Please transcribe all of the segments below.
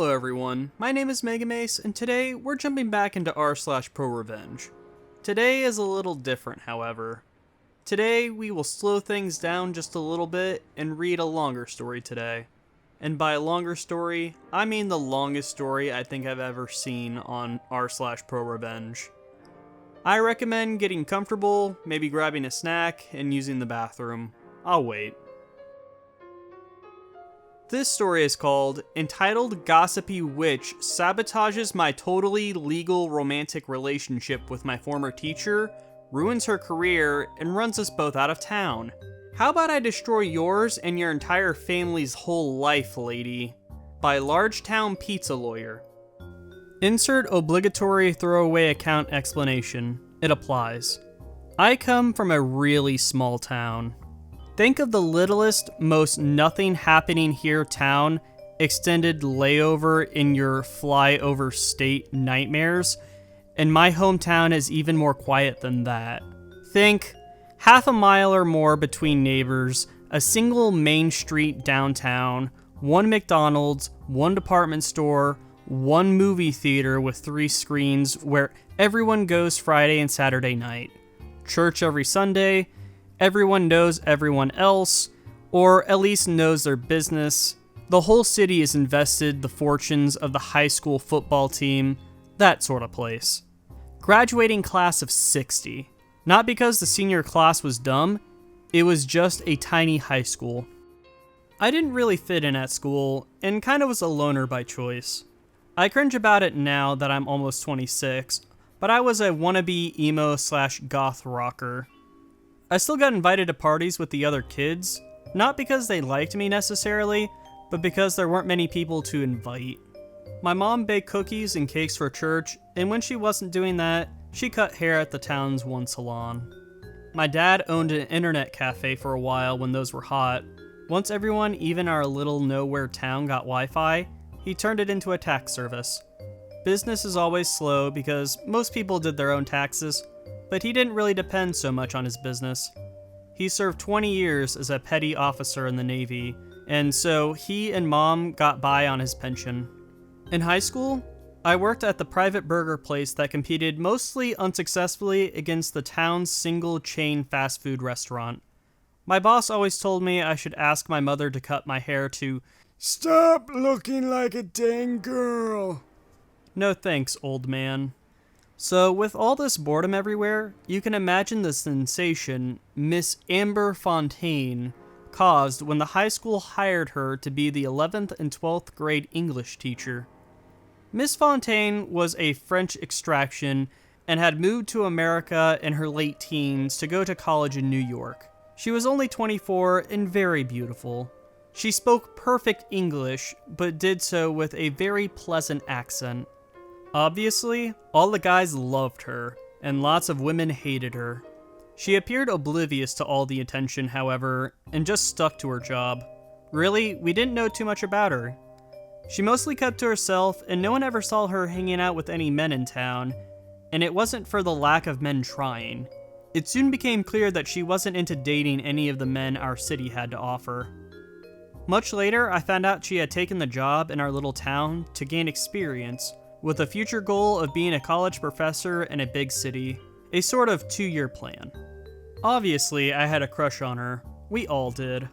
Hello everyone, my name is Mace, and today we're jumping back into r/ProRevenge. Today is a little different, however. Today we will slow things down just a little bit and read a longer story today. And by a longer story, I mean the longest story I think I've ever seen on r/ProRevenge. I recommend getting comfortable, maybe grabbing a snack, and using the bathroom. I'll wait. This story is called Entitled Gossipy Witch Sabotages My Totally Legal Romantic Relationship with My Former Teacher, Ruins Her Career, and Runs Us Both Out of Town. How about I destroy yours and your entire family's whole life, lady? By Large Town Pizza Lawyer. Insert obligatory throwaway account explanation. It applies. I come from a really small town. Think of the littlest, most nothing happening here town, extended layover in your flyover state nightmares, and my hometown is even more quiet than that. Think half a mile or more between neighbors, a single main street downtown, one McDonald's, one department store, one movie theater with 3 screens where everyone goes Friday and Saturday night, church every Sunday. Everyone knows everyone else, or at least knows their business. The whole city is invested the fortunes of the high school football team, that sort of place. Graduating class of 60. Not because the senior class was dumb, it was just a tiny high school. I didn't really fit in at school, and kind of was a loner by choice. I cringe about it now that I'm almost 26, but I was a wannabe emo/goth rocker. I still got invited to parties with the other kids, not because they liked me necessarily, but because there weren't many people to invite. My mom baked cookies and cakes for church, and when she wasn't doing that, she cut hair at the town's one salon. My dad owned an internet cafe for a while when those were hot. Once everyone, even our little nowhere town, got Wi-Fi, he turned it into a tax service. Business is always slow because most people did their own taxes, but he didn't really depend so much on his business. He served 20 years as a petty officer in the Navy, and so he and Mom got by on his pension. In high school, I worked at the private burger place that competed mostly unsuccessfully against the town's single chain fast food restaurant. My boss always told me I should ask my mother to cut my hair to "Stop looking like a dang girl." No thanks, old man. So, with all this boredom everywhere, you can imagine the sensation Miss Amber Fontaine caused when the high school hired her to be the 11th and 12th grade English teacher. Miss Fontaine was a French extraction and had moved to America in her late teens to go to college in New York. She was only 24 and very beautiful. She spoke perfect English, but did so with a very pleasant accent. Obviously, all the guys loved her, and lots of women hated her. She appeared oblivious to all the attention, however, and just stuck to her job. Really, we didn't know too much about her. She mostly kept to herself, and no one ever saw her hanging out with any men in town, and it wasn't for the lack of men trying. It soon became clear that she wasn't into dating any of the men our city had to offer. Much later, I found out she had taken the job in our little town to gain experience, with a future goal of being a college professor in a big city, a sort of 2-year plan. Obviously, I had a crush on her. We all did.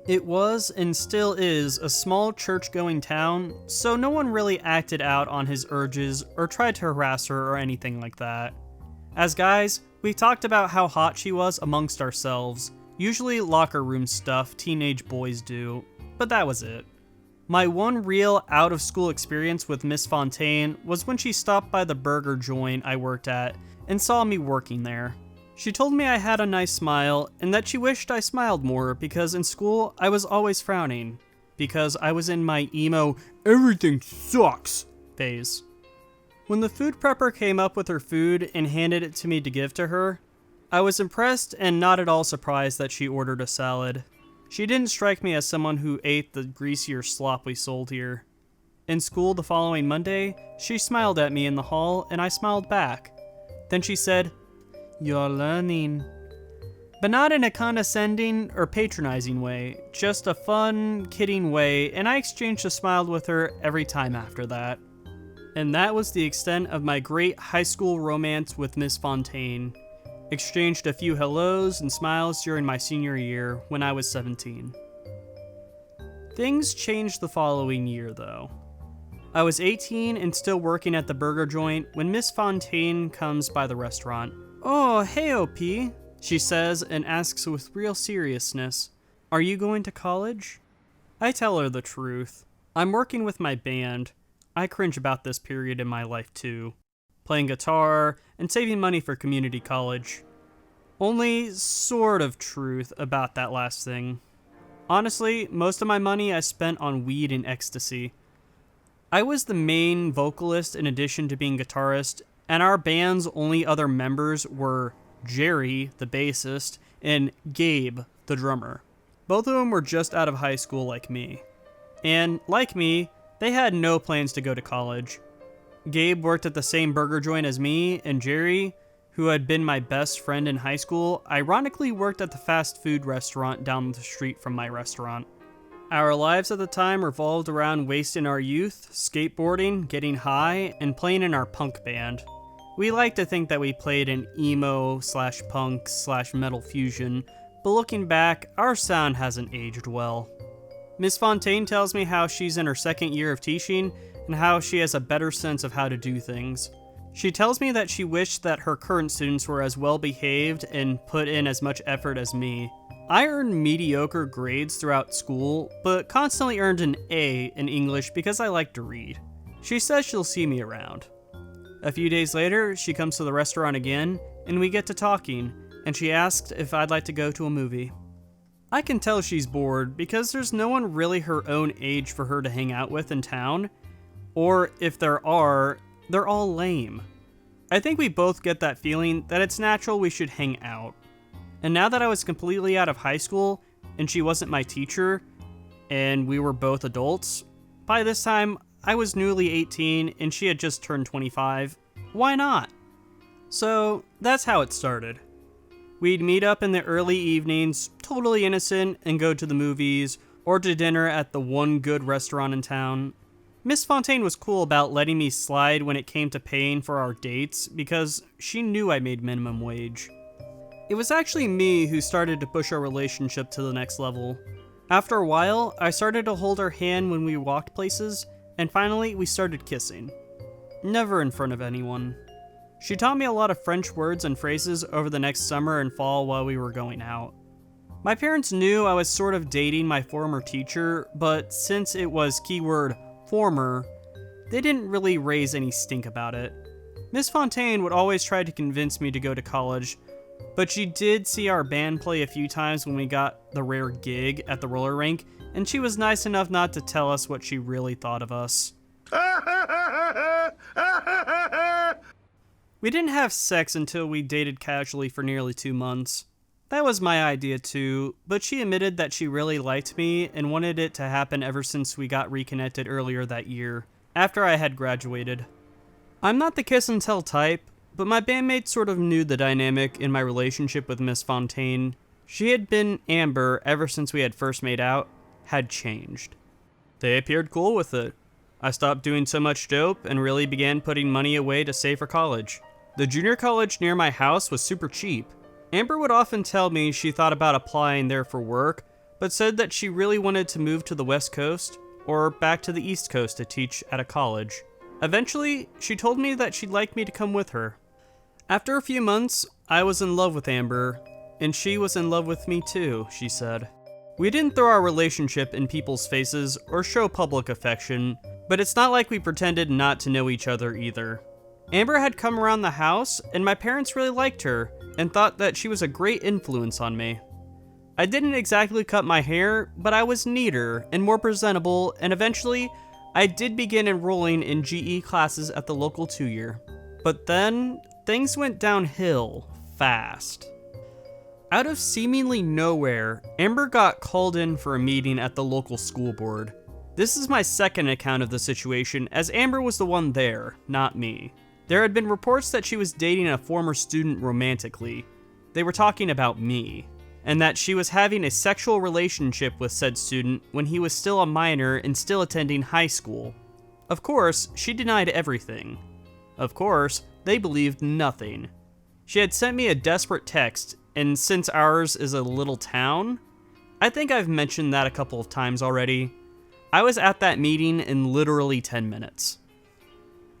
It was, and still is, a small church-going town, so no one really acted out on his urges or tried to harass her or anything like that. As guys, we talked about how hot she was amongst ourselves, usually locker room stuff teenage boys do, but that was it. My one real out-of-school experience with Miss Fontaine was when she stopped by the burger joint I worked at and saw me working there. She told me I had a nice smile and that she wished I smiled more because in school I was always frowning, because I was in my emo "everything sucks" phase. When the food prepper came up with her food and handed it to me to give to her, I was impressed and not at all surprised that she ordered a salad. She didn't strike me as someone who ate the greasier slop we sold here. In school the following Monday, she smiled at me in the hall and I smiled back. Then she said, "You're learning." but not in a condescending or patronizing way, just a fun, kidding way, and I exchanged a smile with her every time after that. And that was the extent of my great high school romance with Miss Fontaine. Exchanged a few hellos and smiles during my senior year when I was 17. Things changed the following year, though. I was 18 and still working at the burger joint when Miss Fontaine comes by the restaurant. "Oh, hey, OP," she says and asks with real seriousness, "Are you going to college?" I tell her the truth. I'm working with my band. I cringe about this period in my life too. Playing guitar and saving money for community college. Only sort of truth about that last thing. Honestly, most of my money I spent on weed and ecstasy. I was the main vocalist in addition to being guitarist, and our band's only other members were Jerry, the bassist, and Gabe, the drummer. Both of them were just out of high school like me. And, like me, they had no plans to go to college. Gabe worked at the same burger joint as me, and Jerry, who had been my best friend in high school, ironically worked at the fast food restaurant down the street from my restaurant. Our lives at the time revolved around wasting our youth, skateboarding, getting high, and playing in our punk band. We like to think that we played in emo/punk/metal fusion, but looking back, our sound hasn't aged well. Miss Fontaine tells me how she's in her second year of teaching and how she has a better sense of how to do things. She tells me that she wished that her current students were as well behaved and put in as much effort as me. I earned mediocre grades throughout school, but constantly earned an A in English because I like to read. She says she'll see me around. A few days later, she comes to the restaurant again, and we get to talking, and she asked if I'd like to go to a movie. I can tell she's bored because there's no one really her own age for her to hang out with in town, or if there are, they're all lame. I think we both get that feeling that it's natural we should hang out. And now that I was completely out of high school, and she wasn't my teacher, and we were both adults, by this time, I was newly 18 and she had just turned 25. Why not? So, that's how it started. We'd meet up in the early evenings, totally innocent, and go to the movies, or to dinner at the one good restaurant in town. Miss Fontaine was cool about letting me slide when it came to paying for our dates, because she knew I made minimum wage. It was actually me who started to push our relationship to the next level. After a while, I started to hold her hand when we walked places, and finally we started kissing. Never in front of anyone. She taught me a lot of French words and phrases over the next summer and fall while we were going out. My parents knew I was sort of dating my former teacher, but since it was keyword former, they didn't really raise any stink about it. Miss Fontaine would always try to convince me to go to college, but she did see our band play a few times when we got the rare gig at the roller rink, and she was nice enough not to tell us what she really thought of us. We didn't have sex until we dated casually for nearly 2 months. That was my idea too, but she admitted that she really liked me and wanted it to happen ever since we got reconnected earlier that year, after I had graduated. I'm not the kiss and tell type, but my bandmates sort of knew the dynamic in my relationship with Miss Fontaine. She had been Amber ever since we had first made out, had changed. They appeared cool with it. I stopped doing so much dope and really began putting money away to save for college. The junior college near my house was super cheap. Amber would often tell me she thought about applying there for work, but said that she really wanted to move to the West Coast or back to the East Coast to teach at a college. Eventually, she told me that she'd like me to come with her. After a few months, I was in love with Amber, and she was in love with me too, she said. We didn't throw our relationship in people's faces or show public affection, but it's not like we pretended not to know each other either. Amber had come around the house, and my parents really liked her and thought that she was a great influence on me. I didn't exactly cut my hair, but I was neater and more presentable, and eventually, I did begin enrolling in GE classes at the local 2-year. But then, things went downhill fast. Out of seemingly nowhere, Amber got called in for a meeting at the local school board. This is my second account of the situation, as Amber was the one there, not me. There had been reports that she was dating a former student romantically. They were talking about me. and that she was having a sexual relationship with said student when he was still a minor and still attending high school. Of course, she denied everything. Of course, they believed nothing. She had sent me a desperate text, and since ours is a little town, I think I've mentioned that a couple of times already, I was at that meeting in literally 10 minutes.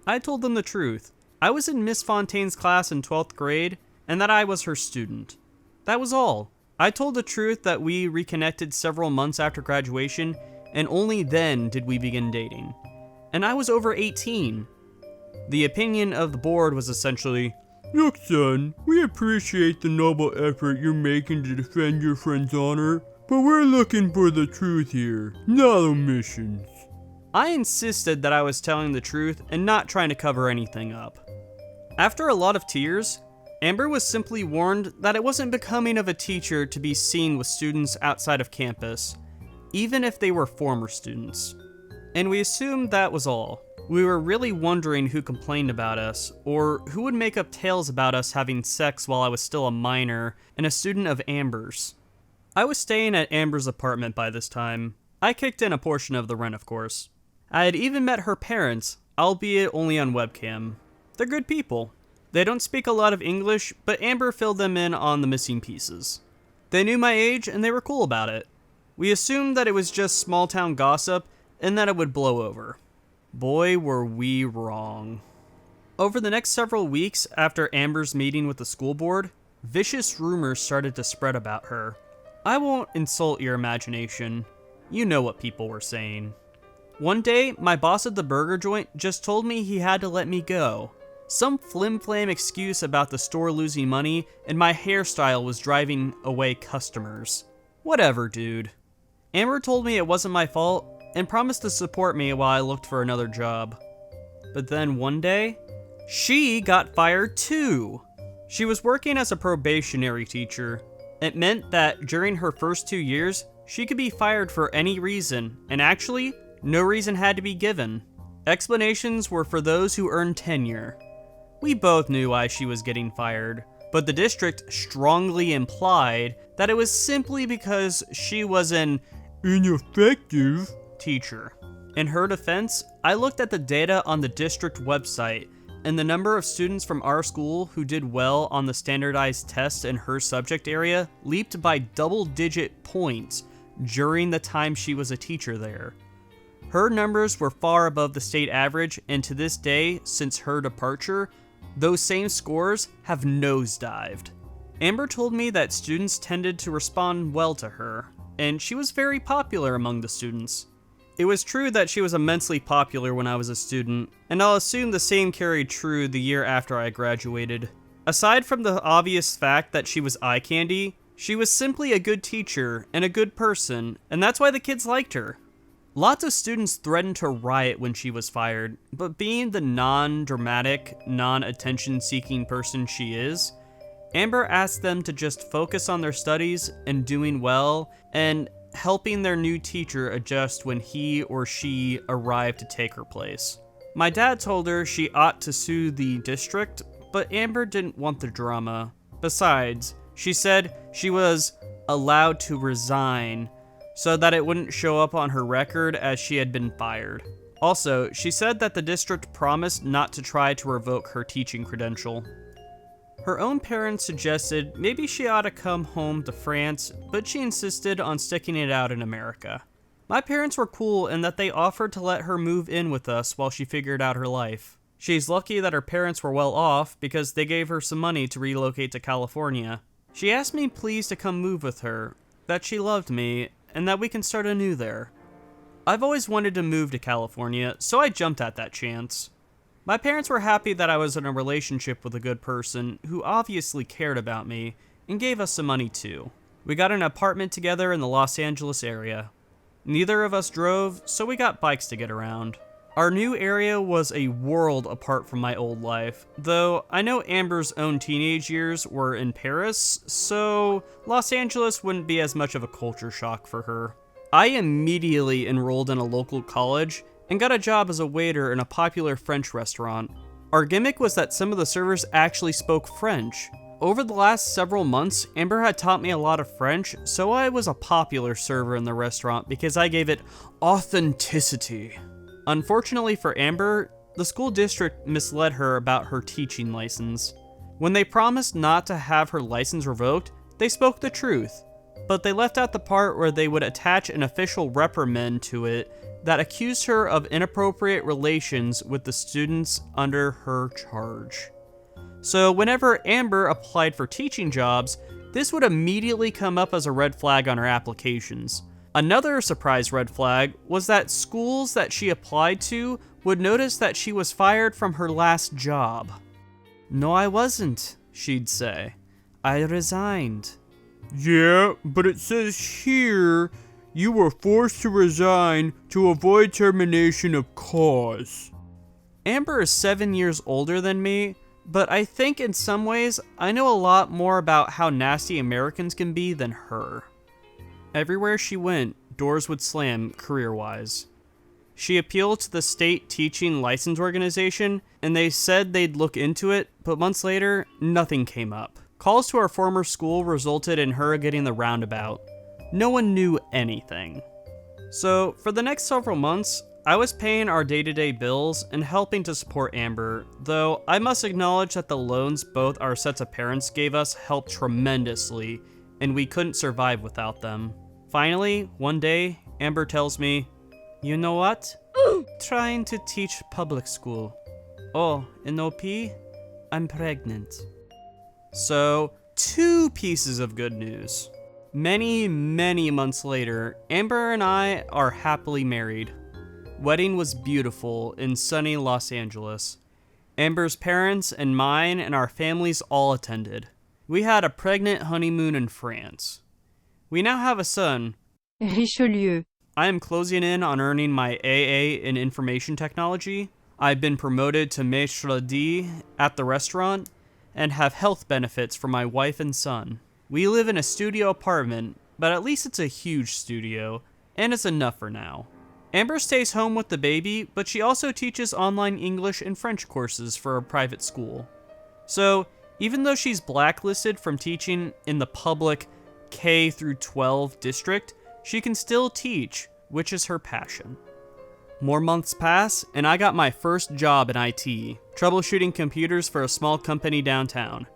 I told them the truth. I was in Miss Fontaine's class in 12th grade, and that I was her student. That was all. I told the truth that we reconnected several months after graduation, and only then did we begin dating. And I was over 18. The opinion of the board was essentially, "Look, son, we appreciate the noble effort you're making to defend your friend's honor, but we're looking for the truth here, not omissions." I insisted that I was telling the truth and not trying to cover anything up. After a lot of tears, Amber was simply warned that it wasn't becoming of a teacher to be seen with students outside of campus, even if they were former students. And we assumed that was all. We were really wondering who complained about us, or who would make up tales about us having sex while I was still a minor and a student of Amber's. I was staying at Amber's apartment by this time. I kicked in a portion of the rent, of course. I had even met her parents, albeit only on webcam. They're good people. They don't speak a lot of English, but Amber filled them in on the missing pieces. They knew my age, and they were cool about it. We assumed that it was just small-town gossip, and that it would blow over. Boy, were we wrong. Over the next several weeks after Amber's meeting with the school board, vicious rumors started to spread about her. I won't insult your imagination. You know what people were saying. One day, my boss at the burger joint just told me he had to let me go. Some flim-flam excuse about the store losing money and my hairstyle was driving away customers. Whatever, dude. Amber told me it wasn't my fault and promised to support me while I looked for another job. But then one day, she got fired too. She was working as a probationary teacher. It meant that during her first 2 years, she could be fired for any reason, and actually, no reason had to be given. Explanations were for those who earned tenure. We both knew why she was getting fired, but the district strongly implied that it was simply because she was an ineffective teacher. In her defense, I looked at the data on the district website, and the number of students from our school who did well on the standardized tests in her subject area leaped by double-digit points during the time she was a teacher there. Her numbers were far above the state average, and to this day, since her departure, those same scores have nosedived. Amber told me that students tended to respond well to her, and she was very popular among the students. It was true that she was immensely popular when I was a student, and I'll assume the same carried true the year after I graduated. Aside from the obvious fact that she was eye candy, she was simply a good teacher and a good person, and that's why the kids liked her. Lots of students threatened to riot when she was fired, but being the non-dramatic, non-attention-seeking person she is, Amber asked them to just focus on their studies and doing well, and helping their new teacher adjust when he or she arrived to take her place. My dad told her she ought to sue the district, but Amber didn't want the drama. Besides, she said she was allowed to resign so that it wouldn't show up on her record as she had been fired. Also, she said that the district promised not to try to revoke her teaching credential. Her own parents suggested maybe she ought to come home to France, but she insisted on sticking it out in America. My parents were cool in that they offered to let her move in with us while she figured out her life. She's lucky that her parents were well off because they gave her some money to relocate to California. She asked me please to come move with her, that she loved me, and that we can start anew there. I've always wanted to move to California, so I jumped at that chance. My parents were happy that I was in a relationship with a good person who obviously cared about me and gave us some money too. We got an apartment together in the Los Angeles area. Neither of us drove, so we got bikes to get around. Our new area was a world apart from my old life, though I know Amber's own teenage years were in Paris, so Los Angeles wouldn't be as much of a culture shock for her. I immediately enrolled in a local college and got a job as a waiter in a popular French restaurant. Our gimmick was that some of the servers actually spoke French, over the last several months, Amber had taught me a lot of French, so I was a popular server in the restaurant because I gave it authenticity. Unfortunately for Amber, the school district misled her about her teaching license. When they promised not to have her license revoked, they spoke the truth, but they left out the part where they would attach an official reprimand to it that accused her of inappropriate relations with the students under her charge. So whenever Amber applied for teaching jobs, this would immediately come up as a red flag on her applications. Another surprise red flag was that schools that she applied to would notice that she was fired from her last job. "No, I wasn't," she'd say. "I resigned." "Yeah, but it says here you were forced to resign to avoid termination of cause." Amber is 7 years older than me, but I think in some ways I know a lot more about how nasty Americans can be than her. Everywhere she went, doors would slam career-wise. She appealed to the state teaching license organization, and they said they'd look into it, but months later, nothing came up. Calls to our former school resulted in her getting the roundabout. No one knew anything. So, for the next several months, I was paying our day-to-day bills and helping to support Amber, though I must acknowledge that the loans both our sets of parents gave us helped tremendously, and we couldn't survive without them. Finally, one day, Amber tells me, "You know what? Trying to teach public school. Oh, in OP, I'm pregnant." So, 2 pieces of good news. Many months later, Amber and I are happily married. Wedding was beautiful in sunny Los Angeles. Amber's parents and mine and our families all attended. We had a pregnant honeymoon in France. We now have a son. Richelieu. I am closing in on earning my AA in information technology. I've been promoted to maître d' at the restaurant and have health benefits for my wife and son. We live in a studio apartment, but at least it's a huge studio, and it's enough for now. Amber stays home with the baby, but she also teaches online English and French courses for a private school. So, even though she's blacklisted from teaching in the public K through 12 district, she can still teach, which is her passion. More months pass, and I got my first job in IT, troubleshooting computers for a small company downtown.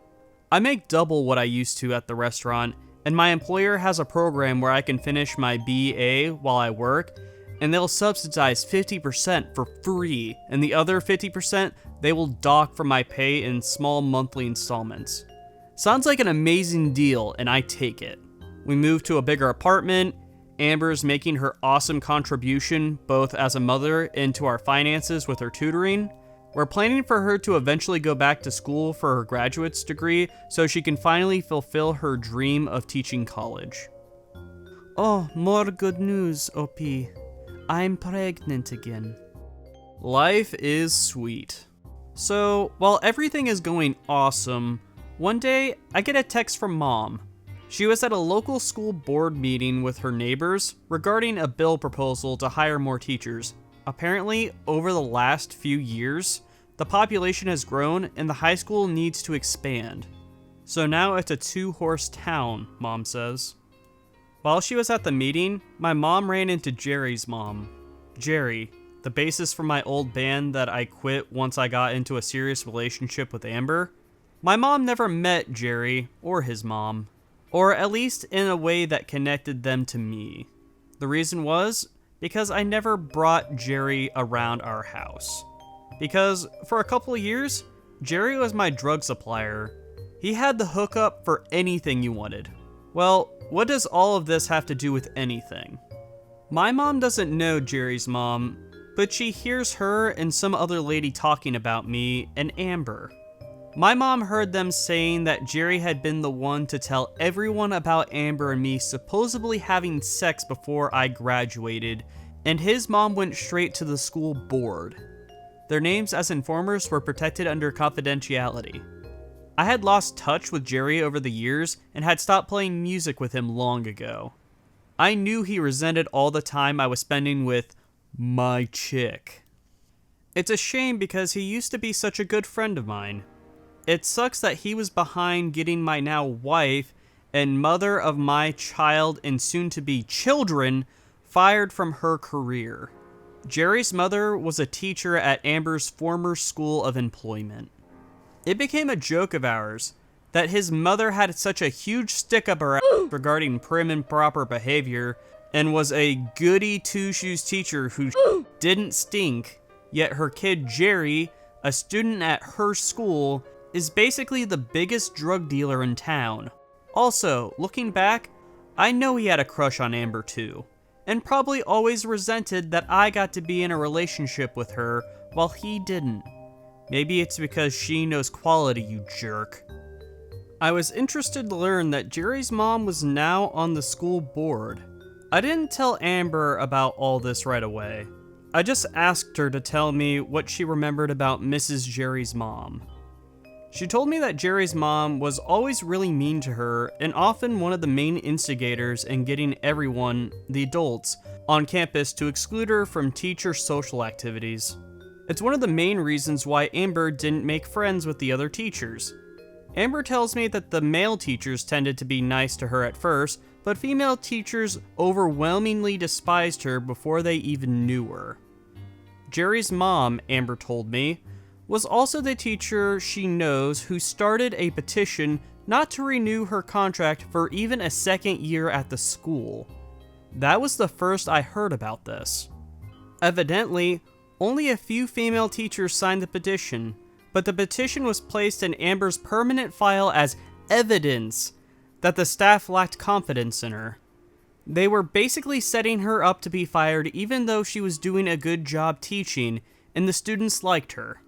I make double what I used to at the restaurant, and my employer has a program where I can finish my BA while I work, and they'll subsidize 50% for free, and the other 50% they will dock from my pay in small monthly installments. Sounds like an amazing deal, and I take it. We move to a bigger apartment. Amber's making her awesome contribution both as a mother and to our finances with her tutoring. We're planning for her to eventually go back to school for her graduate's degree so she can finally fulfill her dream of teaching college. Oh, more good news, OP. I'm pregnant again. Life is sweet. So, while everything is going awesome, one day I get a text from Mom. She was at a local school board meeting with her neighbors regarding a bill proposal to hire more teachers. Apparently, over the last few years, the population has grown and the high school needs to expand. So now it's a 2-horse town, Mom says. While she was at the meeting, my mom ran into Jerry's mom. Jerry, the bassist for my old band that I quit once I got into a serious relationship with Amber. My mom never met Jerry or his mom, or at least in a way that connected them to me. The reason was because I never brought Jerry around our house. Because for a couple of years, Jerry was my drug supplier. He had the hookup for anything you wanted. Well, what does all of this have to do with anything? My mom doesn't know Jerry's mom, but she hears her and some other lady talking about me and Amber. My mom heard them saying that Jerry had been the one to tell everyone about Amber and me supposedly having sex before I graduated, and his mom went straight to the school board. Their names as informers were protected under confidentiality. I had lost touch with Jerry over the years and had stopped playing music with him long ago. I knew he resented all the time I was spending with my chick. It's a shame because he used to be such a good friend of mine. it sucks that he was behind getting my now wife and mother of my child and soon-to-be children fired from her career. Jerry's mother was a teacher at Amber's former school of employment. It became a joke of ours that his mother had such a huge stick up her ass regarding prim and proper behavior and was a goody two-shoes teacher who didn't stink, yet her kid Jerry, a student at her school, is basically the biggest drug dealer in town. Also, looking back, I know he had a crush on Amber too, and probably always resented that I got to be in a relationship with her while he didn't. Maybe it's because she knows quality, you jerk. I was interested to learn that Jerry's mom was now on the school board. I didn't tell Amber about all this right away. I just asked her to tell me what she remembered about Mrs. Jerry's mom. She told me that Jerry's mom was always really mean to her and often one of the main instigators in getting everyone, the adults, on campus to exclude her from teacher social activities. It's one of the main reasons why Amber didn't make friends with the other teachers. Amber tells me that the male teachers tended to be nice to her at first, but female teachers overwhelmingly despised her before they even knew her. Jerry's mom, Amber told me, was also the teacher she knows who started a petition not to renew her contract for even a second year at the school. That was the first I heard about this. Evidently, only a few female teachers signed the petition, but the petition was placed in Amber's permanent file as evidence that the staff lacked confidence in her. They were basically setting her up to be fired even though she was doing a good job teaching and the students liked her.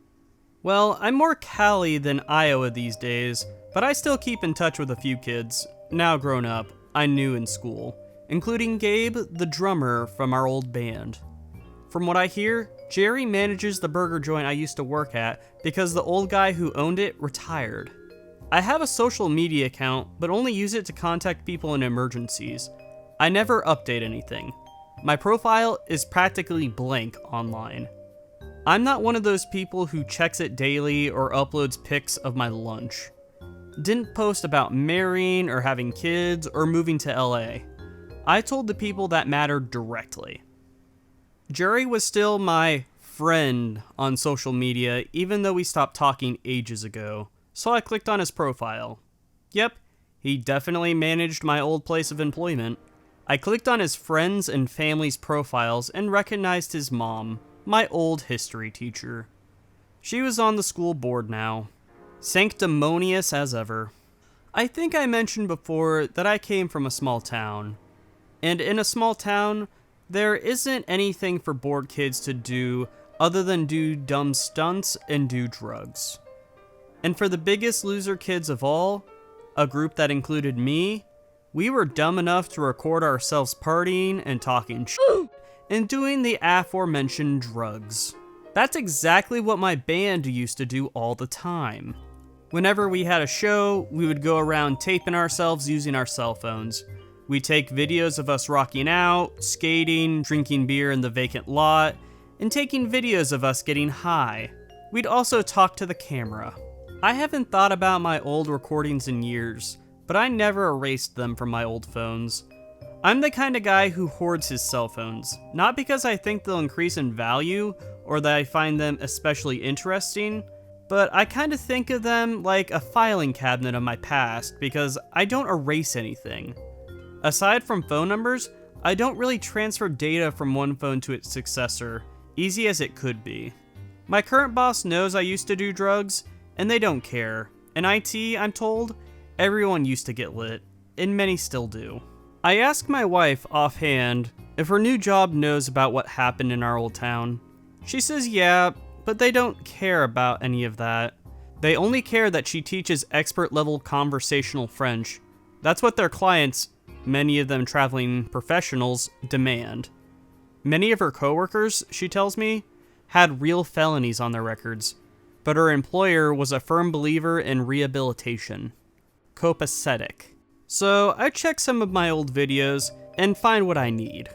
Well, I'm more Cali than Iowa these days, but I still keep in touch with a few kids, now grown up, I knew in school, including Gabe, the drummer from our old band. From what I hear, Jerry manages the burger joint I used to work at because the old guy who owned it retired. I have a social media account, but only use it to contact people in emergencies. I never update anything. My profile is practically blank online. I'm not one of those people who checks it daily or uploads pics of my lunch. Didn't post about marrying or having kids or moving to LA. I told the people that mattered directly. Jerry was still my friend on social media even though we stopped talking ages ago, so I clicked on his profile. Yep, he definitely managed my old place of employment. I clicked on his friends and family's profiles and recognized his mom, my old history teacher. She was on the school board now, sanctimonious as ever. I think I mentioned before that I came from a small town, and in a small town, there isn't anything for bored kids to do other than do dumb stunts and do drugs. And for the biggest loser kids of all, a group that included me, we were dumb enough to record ourselves partying and talking shit and doing the aforementioned drugs. That's exactly what my band used to do all the time. Whenever we had a show, we would go around taping ourselves using our cell phones. We'd take videos of us rocking out, skating, drinking beer in the vacant lot, and taking videos of us getting high. We'd also talk to the camera. I haven't thought about my old recordings in years, but I never erased them from my old phones. I'm the kind of guy who hoards his cell phones, not because I think they'll increase in value or that I find them especially interesting, but I kind of think of them like a filing cabinet of my past because I don't erase anything. Aside from phone numbers, I don't really transfer data from one phone to its successor, easy as it could be. My current boss knows I used to do drugs, and they don't care. In IT, I'm told, everyone used to get lit, and many still do. I asked my wife offhand if her new job knows about what happened in our old town. She says yeah, but they don't care about any of that. They only care that she teaches expert-level conversational French. That's what their clients, many of them traveling professionals, demand. Many of her coworkers, she tells me, had real felonies on their records, but her employer was a firm believer in rehabilitation. Copacetic. So I check some of my old videos and find what I need.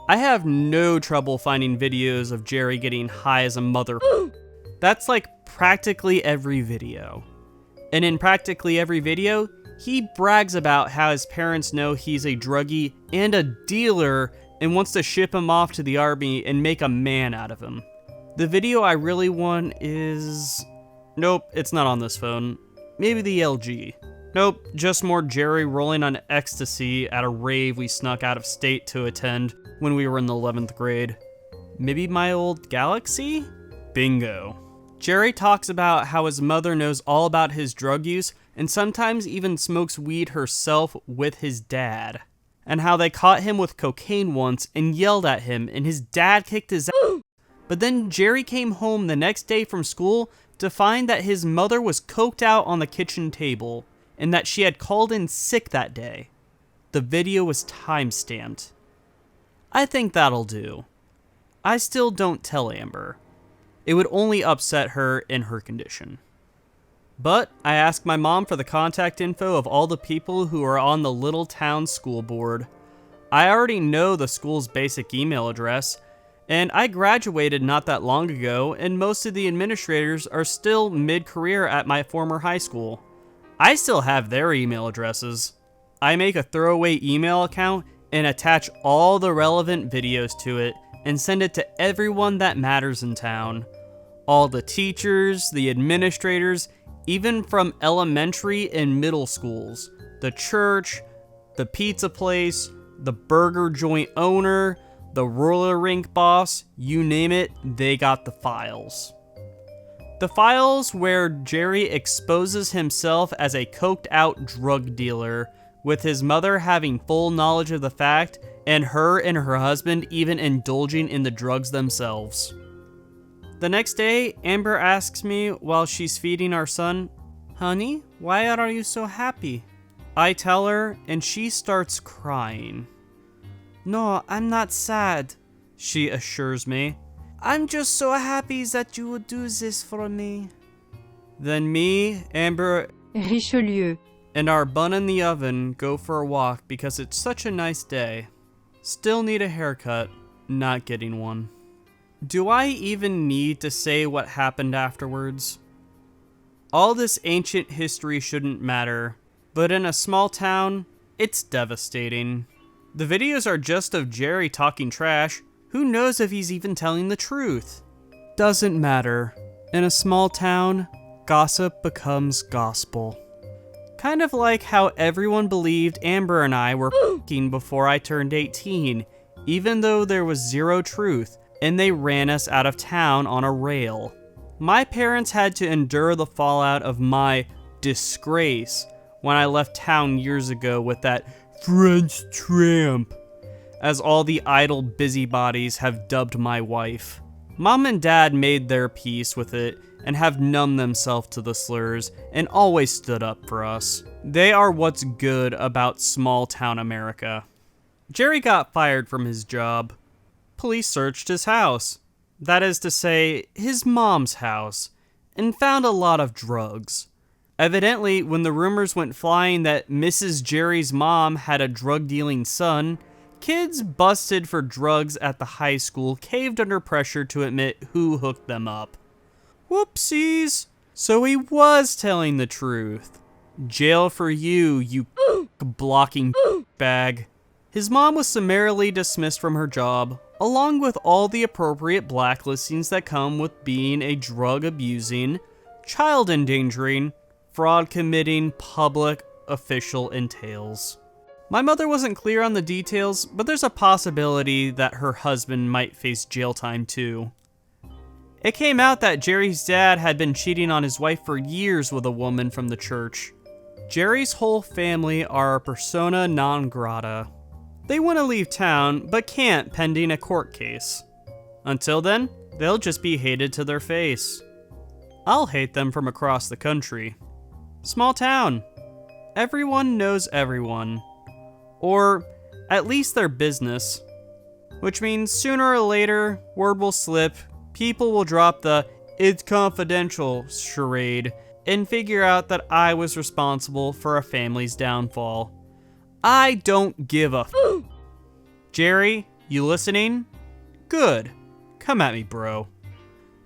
I have no trouble finding videos of Jerry getting high as a mother. That's like practically every video. And in practically every video, he brags about how his parents know he's a druggie and a dealer and wants to ship him off to the army and make a man out of him. The video I really want is... Nope, it's not on this phone. Maybe the LG. Nope, just more Jerry rolling on ecstasy at a rave we snuck out of state to attend when we were in the 11th grade. Maybe my old Galaxy? Bingo. Jerry talks about how his mother knows all about his drug use and sometimes even smokes weed herself with his dad. And how they caught him with cocaine once and yelled at him and his dad kicked his ass. But then Jerry came home the next day from school to find that his mother was coked out on the kitchen table and that she had called in sick that day. The video was time-stamped. I think that'll do. I still don't tell Amber. It would only upset her in her condition. But I asked my mom for the contact info of all the people who are on the little town school board. I already know the school's basic email address, and I graduated not that long ago, and most of the administrators are still mid-career at my former high school. I still have their email addresses. I make a throwaway email account and attach all the relevant videos to it and send it to everyone that matters in town. All the teachers, the administrators, even from elementary and middle schools, the church, the pizza place, the burger joint owner, the roller rink boss, you name it, they got the files. The files where Jerry exposes himself as a coked out drug dealer, with his mother having full knowledge of the fact, and her husband even indulging in the drugs themselves. The next day, Amber asks me while she's feeding our son, "Honey, why are you so happy?" I tell her, and she starts crying. "No, I'm not sad," she assures me. "I'm just so happy that you would do this for me." Then me, Amber, Richelieu, and our bun in the oven go for a walk because it's such a nice day. Still need a haircut, not getting one. Do I even need to say what happened afterwards? All this ancient history shouldn't matter, but in a small town, it's devastating. The videos are just of Jerry talking trash. Who knows if he's even telling the truth? Doesn't matter. In a small town, gossip becomes gospel. Kind of like how everyone believed Amber and I were f***ing before I turned 18, even though there was zero truth, and they ran us out of town on a rail. My parents had to endure the fallout of my disgrace when I left town years ago with that French tramp, as all the idle busybodies have dubbed my wife. Mom and Dad made their peace with it and have numbed themselves to the slurs and always stood up for us. They are what's good about small town America. Jerry got fired from his job. Police searched his house. That is to say, his mom's house, and found a lot of drugs. Evidently, when the rumors went flying that Mrs. Jerry's mom had a drug-dealing son, kids busted for drugs at the high school caved under pressure to admit who hooked them up. Whoopsies! So he was telling the truth. Jail for you, you blocking bag. His mom was summarily dismissed from her job, along with all the appropriate blacklistings that come with being a drug-abusing, child-endangering, fraud-committing public official entails. My mother wasn't clear on the details, but there's a possibility that her husband might face jail time too. It came out that Jerry's dad had been cheating on his wife for years with a woman from the church. Jerry's whole family are persona non grata. They want to leave town, but can't pending a court case. Until then, they'll just be hated to their face. I'll hate them from across the country. Small town. Everyone knows everyone. Or at least their business. Which means sooner or later, word will slip, people will drop the "it's confidential" charade, and figure out that I was responsible for a family's downfall. I don't give a f***. Jerry, you listening? Good. Come at me, bro.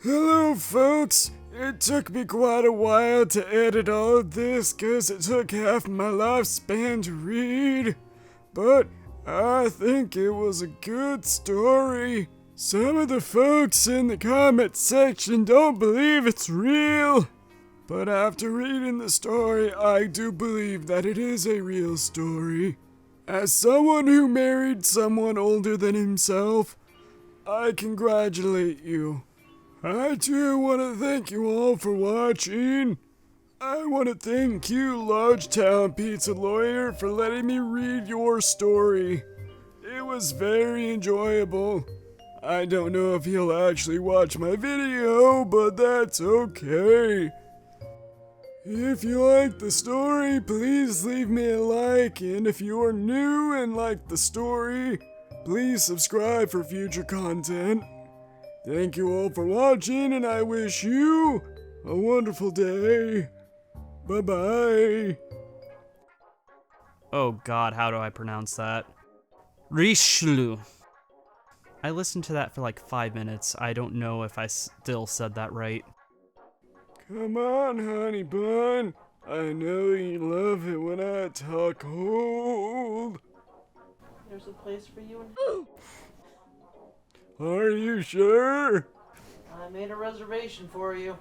Hello, folks. It took me quite a while to edit all of this because it took half my lifespan to read. But I think it was a good story. Some of the folks in the comment section don't believe it's real. But after reading the story, I do believe that it is a real story. As someone who married someone older than himself, I congratulate you. I too want to thank you all for watching. I want to thank you, Large Town Pizza Lawyer, for letting me read your story. It was very enjoyable. I don't know if he'll actually watch my video, but that's okay. If you like the story, please leave me a like, and if you are new and like the story, please subscribe for future content. Thank you all for watching, and I wish you a wonderful day. Bye-bye. Oh god, how do I pronounce that? Richelieu. I listened to that for like 5 minutes. I don't know if I still said that right. Come on, honey bun. I know you love it when I talk cold. There's a place for you in... Are you sure? I made a reservation for you.